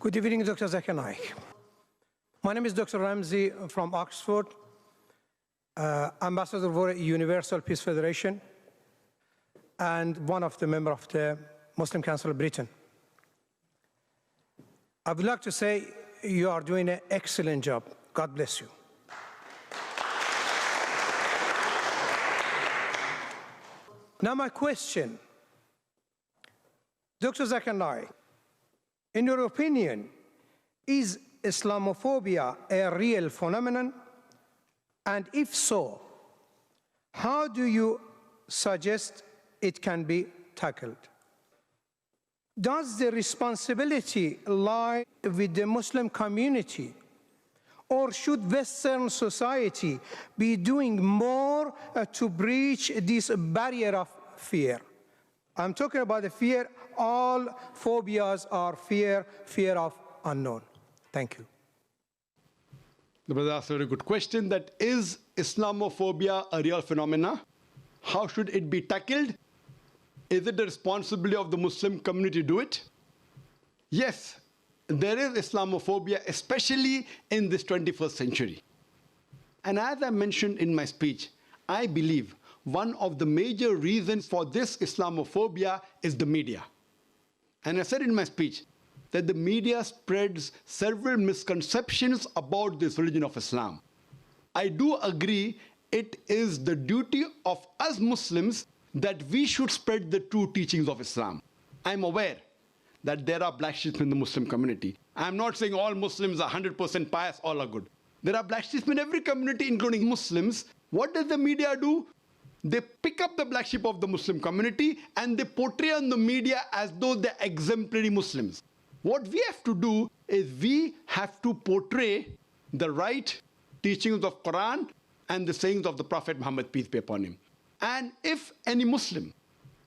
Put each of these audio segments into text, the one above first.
Good evening, Dr. Zakir Naik. My name is Dr. Ramzi from Oxford, ambassador for Universal Peace Federation, and one of the members of the Muslim Council of Britain. I would like to say you are doing an excellent job. God bless you. Now my question, Dr. Zakir Naik, in your opinion, is Islamophobia a real phenomenon? And if so, how do you suggest it can be tackled? Does the responsibility lie with the Muslim community, or should Western society be doing more to breach this barrier of fear? I'm talking about the fear. All phobias are fear of unknown. Thank you. The brother asked a very good question. That is Islamophobia a real phenomena? How should it be tackled? Is it the responsibility of the Muslim community to do it? Yes, there is Islamophobia, especially in this 21st century. And as I mentioned in my speech, I believe one of the major reasons for this Islamophobia is the media. And I said in my speech that the media spreads several misconceptions about this religion of Islam. I do agree it is the duty of us Muslims that we should spread the true teachings of Islam. I'm aware that there are black sheep in the Muslim community. I'm not saying all Muslims are 100% pious, all are good. There are black sheep in every community, including Muslims. What does the media do? They pick up the black sheep of the Muslim community and they portray on the media as though they're exemplary Muslims. What we have to do is we have to portray the right teachings of Quran and the sayings of the Prophet Muhammad, peace be upon him. And if any Muslim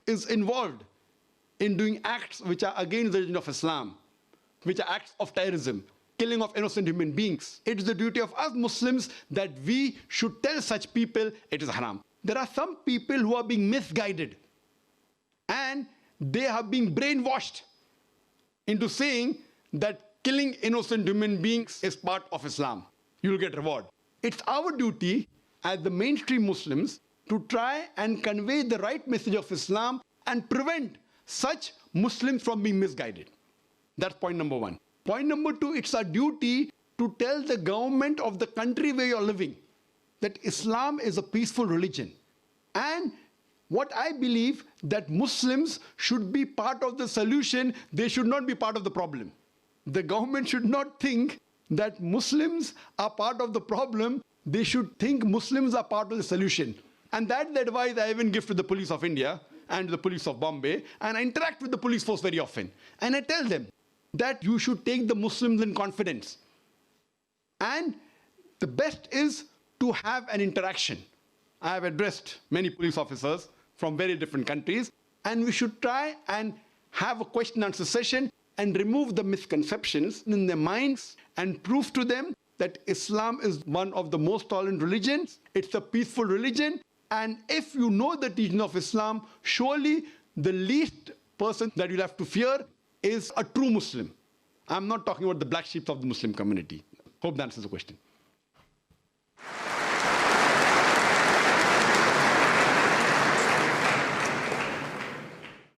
is involved in doing acts which are against the religion of Islam, which are acts of terrorism, killing of innocent human beings, it is the duty of us Muslims that we should tell such people it is haram. There are some people who are being misguided and they are being brainwashed into saying that killing innocent human beings is part of Islam. You will get reward. It's our duty as the mainstream Muslims to try and convey the right message of Islam and prevent such Muslims from being misguided. That's point number one. Point number two, it's our duty to tell the government of the country where you're living that Islam is a peaceful religion. And what I believe that Muslims should be part of the solution, they should not be part of the problem. The government should not think that Muslims are part of the problem, they should think Muslims are part of the solution. And that's the advice I even give to the police of India and the police of Bombay, and I interact with the police force very often. And I tell them that you should take the Muslims in confidence. And the best is to have an interaction. I have addressed many police officers from very different countries, and we should try and have a question and answer session and remove the misconceptions in their minds and prove to them that Islam is one of the most tolerant religions, it's a peaceful religion, and if you know the teaching of Islam, surely the least person that you'll have to fear is a true Muslim. I'm not talking about the black sheep of the Muslim community. Hope that answers the question.